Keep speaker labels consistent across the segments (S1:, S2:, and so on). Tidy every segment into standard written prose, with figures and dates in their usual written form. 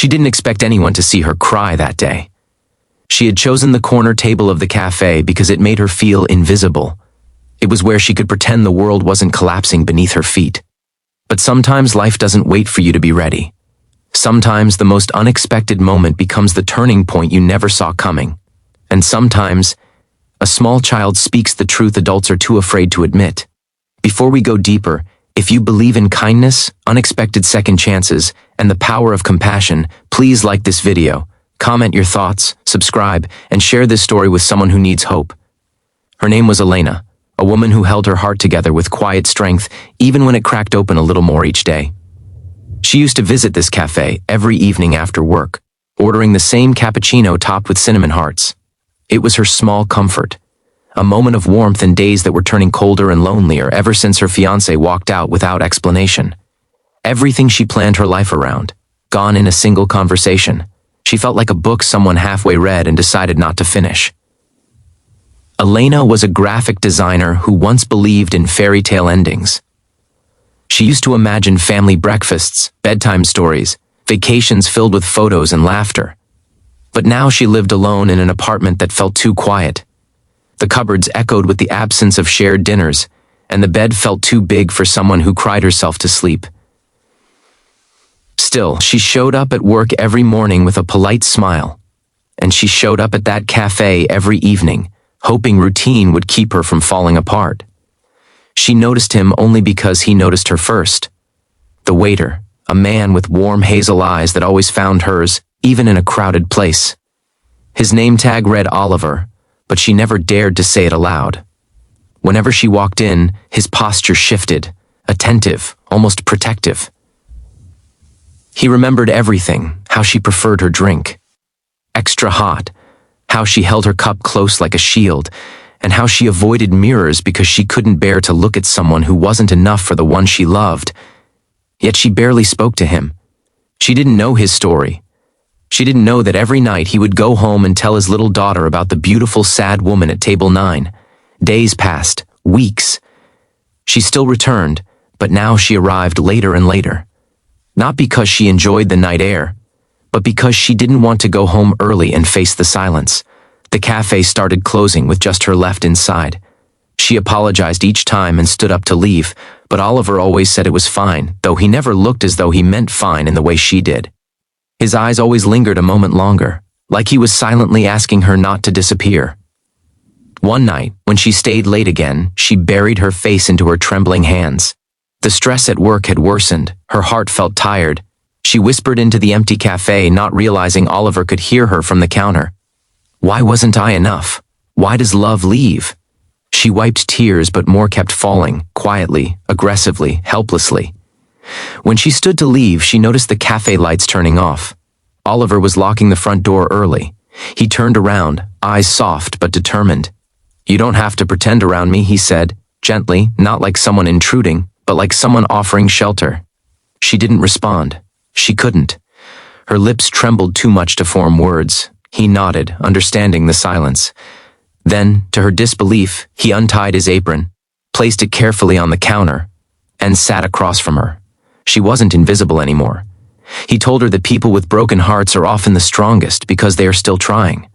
S1: She didn't expect anyone to see her cry that day. She had chosen the corner table of the cafe because it made her feel invisible. It was where she could pretend the world wasn't collapsing beneath her feet. But sometimes life doesn't wait for you to be ready. Sometimes the most unexpected moment becomes the turning point you never saw coming. And sometimes, a small child speaks the truth adults are too afraid to admit. Before we go deeper, if you believe in kindness, unexpected second chances, and the power of compassion, please like this video, comment your thoughts, subscribe, and share this story with someone who needs hope. Her name was Elena, a woman who held her heart together with quiet strength even when it cracked open a little more each day. She used to visit this cafe every evening after work, ordering the same cappuccino topped with cinnamon hearts. It was her small comfort, a moment of warmth in days that were turning colder and lonelier ever since her fiancé walked out without explanation. Everything she planned her life around, gone in a single conversation. She felt like a book someone halfway read and decided not to finish. Elena was a graphic designer who once believed in fairy tale endings. She used to imagine family breakfasts, bedtime stories, vacations filled with photos and laughter. But now she lived alone in an apartment that felt too quiet. The cupboards echoed with the absence of shared dinners, and the bed felt too big for someone who cried herself to sleep. Still, she showed up at work every morning with a polite smile, and she showed up at that cafe every evening, hoping routine would keep her from falling apart. She noticed him only because he noticed her first. The waiter, a man with warm hazel eyes that always found hers, even in a crowded place. His name tag read Oliver, but she never dared to say it aloud. Whenever she walked in, his posture shifted, attentive, almost protective. He remembered everything, how she preferred her drink. Extra hot, how she held her cup close like a shield, and how she avoided mirrors because she couldn't bear to look at someone who wasn't enough for the one she loved. Yet she barely spoke to him. She didn't know his story. She didn't know that every night he would go home and tell his little daughter about the beautiful, sad woman at table 9. Days passed, weeks. She still returned, but now she arrived later and later. Not because she enjoyed the night air, but because she didn't want to go home early and face the silence. The cafe started closing with just her left inside. She apologized each time and stood up to leave, but Oliver always said it was fine, though he never looked as though he meant fine in the way she did. His eyes always lingered a moment longer, like he was silently asking her not to disappear. One night, when she stayed late again, she buried her face into her trembling hands. The stress at work had worsened, her heart felt tired. She whispered into the empty cafe, not realizing Oliver could hear her from the counter. "Why wasn't I enough? Why does love leave?" She wiped tears, but more kept falling, quietly, aggressively, helplessly. When she stood to leave, she noticed the cafe lights turning off. Oliver was locking the front door early. He turned around, eyes soft but determined. "You don't have to pretend around me," he said, gently, not like someone intruding, but like someone offering shelter. She didn't respond. She couldn't. Her lips trembled too much to form words. He nodded, understanding the silence. Then, to her disbelief, he untied his apron, placed it carefully on the counter, and sat across from her. She wasn't invisible anymore. He told her that people with broken hearts are often the strongest because they are still trying.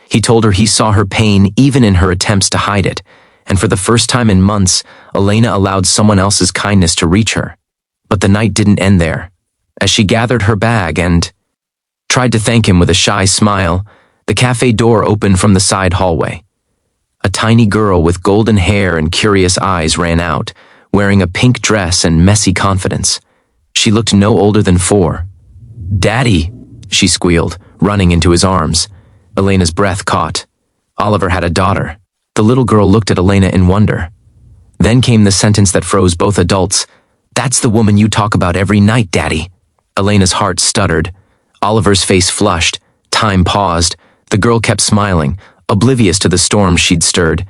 S1: He told her he saw her pain even in her attempts to hide it, and for the first time in months, Elena allowed someone else's kindness to reach her. But the night didn't end there. As she gathered her bag and tried to thank him with a shy smile, the cafe door opened from the side hallway. A tiny girl with golden hair and curious eyes ran out, wearing a pink dress and messy confidence. She looked no older than 4. "Daddy," she squealed, running into his arms. Elena's breath caught. Oliver had a daughter. The little girl looked at Elena in wonder. Then came the sentence that froze both adults. "That's the woman you talk about every night, Daddy." Elena's heart stuttered. Oliver's face flushed. Time paused. The girl kept smiling, oblivious to the storm she'd stirred.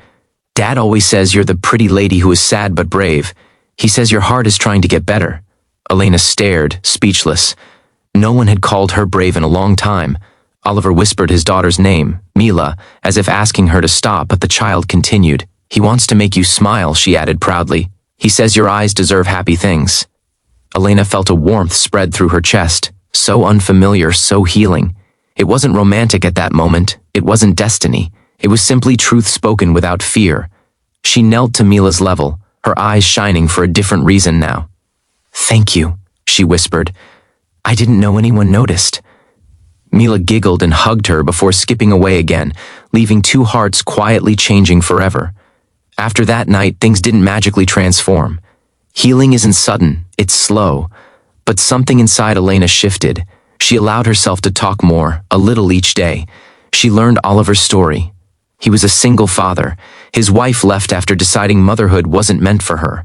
S1: "Dad always says you're the pretty lady who is sad but brave. He says your heart is trying to get better." Elena stared, speechless. No one had called her brave in a long time. Oliver whispered his daughter's name, Mila, as if asking her to stop, but the child continued. "He wants to make you smile," she added proudly. "He says your eyes deserve happy things." Elena felt a warmth spread through her chest. So unfamiliar, so healing. It wasn't romantic at that moment. It wasn't destiny. It was simply truth spoken without fear. She knelt to Mila's level, her eyes shining for a different reason now. "Thank you," she whispered. "I didn't know anyone noticed." Mila giggled and hugged her before skipping away again, leaving two hearts quietly changing forever. After that night, things didn't magically transform. Healing isn't sudden, it's slow. But something inside Elena shifted. She allowed herself to talk more, a little each day. She learned Oliver's story. He was a single father. His wife left after deciding motherhood wasn't meant for her.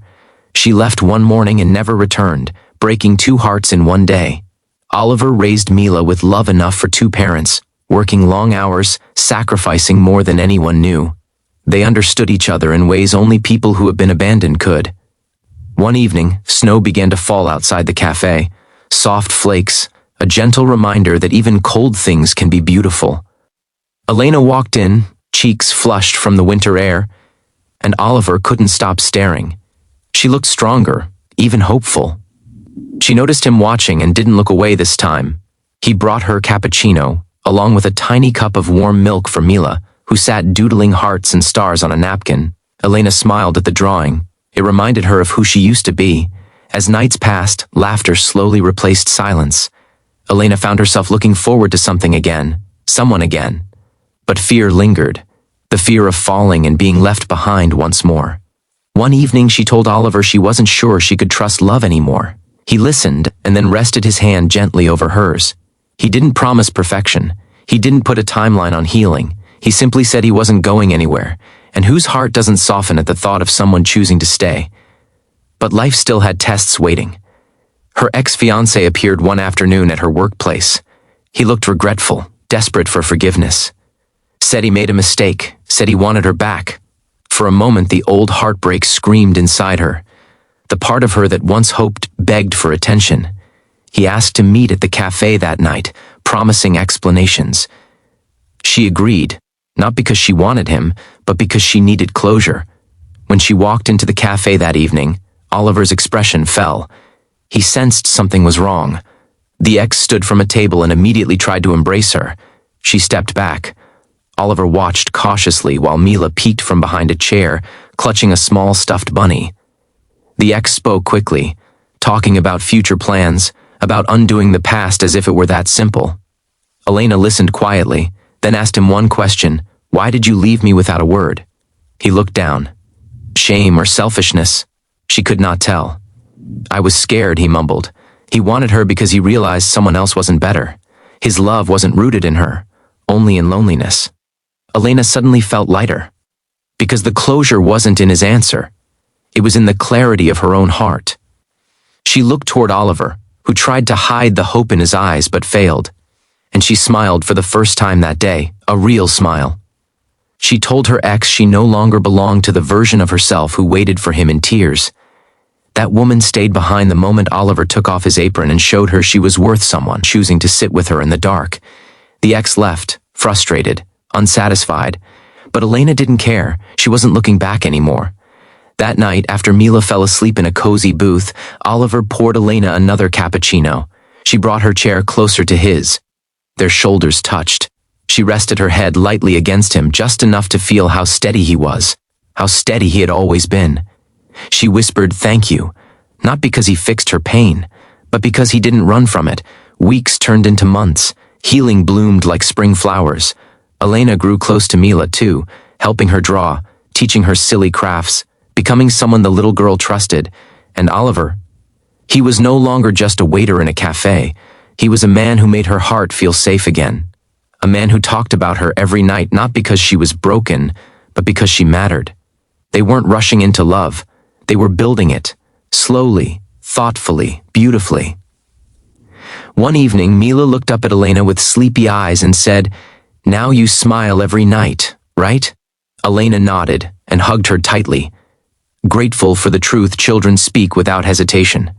S1: She left one morning and never returned, breaking two hearts in one day. Oliver raised Mila with love enough for two parents, working long hours, sacrificing more than anyone knew. They understood each other in ways only people who have been abandoned could. One evening, snow began to fall outside the cafe. Soft flakes, a gentle reminder that even cold things can be beautiful. Elena walked in, cheeks flushed from the winter air, and Oliver couldn't stop staring. She looked stronger, even hopeful. She noticed him watching and didn't look away this time. He brought her cappuccino, along with a tiny cup of warm milk for Mila, who sat doodling hearts and stars on a napkin. Elena smiled at the drawing. It reminded her of who she used to be. As nights passed, laughter slowly replaced silence. Elena found herself looking forward to something again, someone again. But fear lingered, the fear of falling and being left behind once more. One evening she told Oliver she wasn't sure she could trust love anymore. He listened and then rested his hand gently over hers. He didn't promise perfection. He didn't put a timeline on healing. He simply said he wasn't going anywhere, and whose heart doesn't soften at the thought of someone choosing to stay? But life still had tests waiting. Her ex-fiancé appeared one afternoon at her workplace. He looked regretful, desperate for forgiveness. Said he made a mistake, said he wanted her back. For a moment, the old heartbreak screamed inside her. The part of her that once hoped begged for attention. He asked to meet at the cafe that night, promising explanations. She agreed, not because she wanted him, but because she needed closure. When she walked into the cafe that evening, Oliver's expression fell. He sensed something was wrong. The ex stood from a table and immediately tried to embrace her. She stepped back. Oliver watched cautiously while Mila peeked from behind a chair, clutching a small stuffed bunny. The ex spoke quickly, talking about future plans, about undoing the past as if it were that simple. Elena listened quietly, then asked him one question: "Why did you leave me without a word?" He looked down. Shame or selfishness? She could not tell. "I was scared," he mumbled. He wanted her because he realized someone else wasn't better. His love wasn't rooted in her, only in loneliness. Elena suddenly felt lighter. Because the closure wasn't in his answer. It was in the clarity of her own heart. She looked toward Oliver, who tried to hide the hope in his eyes but failed. And she smiled for the first time that day, a real smile. She told her ex she no longer belonged to the version of herself who waited for him in tears. That woman stayed behind the moment Oliver took off his apron and showed her she was worth someone choosing to sit with her in the dark. The ex left, frustrated, unsatisfied. But Elena didn't care. She wasn't looking back anymore. That night, after Mila fell asleep in a cozy booth, Oliver poured Elena another cappuccino. She brought her chair closer to his. Their shoulders touched. She rested her head lightly against him, just enough to feel how steady he was, how steady he had always been. She whispered, "Thank you," not because he fixed her pain, but because he didn't run from it. Weeks turned into months. Healing bloomed like spring flowers. Elena grew close to Mila too, helping her draw, teaching her silly crafts, becoming someone the little girl trusted. And Oliver? He was no longer just a waiter in a cafe. He was a man who made her heart feel safe again. A man who talked about her every night, not because she was broken, but because she mattered. They weren't rushing into love. They were building it, slowly, thoughtfully, beautifully. One evening, Mila looked up at Elena with sleepy eyes and said, "Now you smile every night, right?" Elena nodded and hugged her tightly, grateful for the truth children speak without hesitation.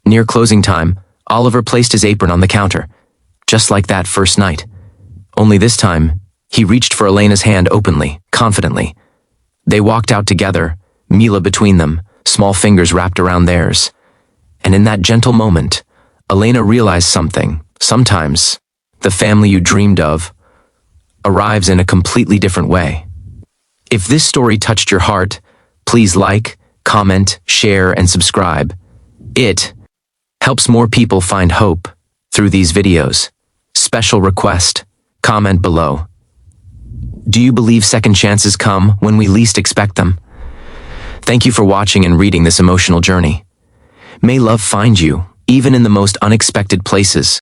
S1: Near closing time, Oliver placed his apron on the counter, just like that first night. Only this time, he reached for Elena's hand openly, confidently. They walked out together, Mila between them, small fingers wrapped around theirs. And in that gentle moment, Elena realized something. Sometimes, the family you dreamed of arrives in a completely different way. If this story touched your heart, please like, comment, share, and subscribe. It helps more people find hope through these videos. Special request, comment below. Do you believe second chances come when we least expect them? Thank you for watching and reading this emotional journey. May love find you, even in the most unexpected places.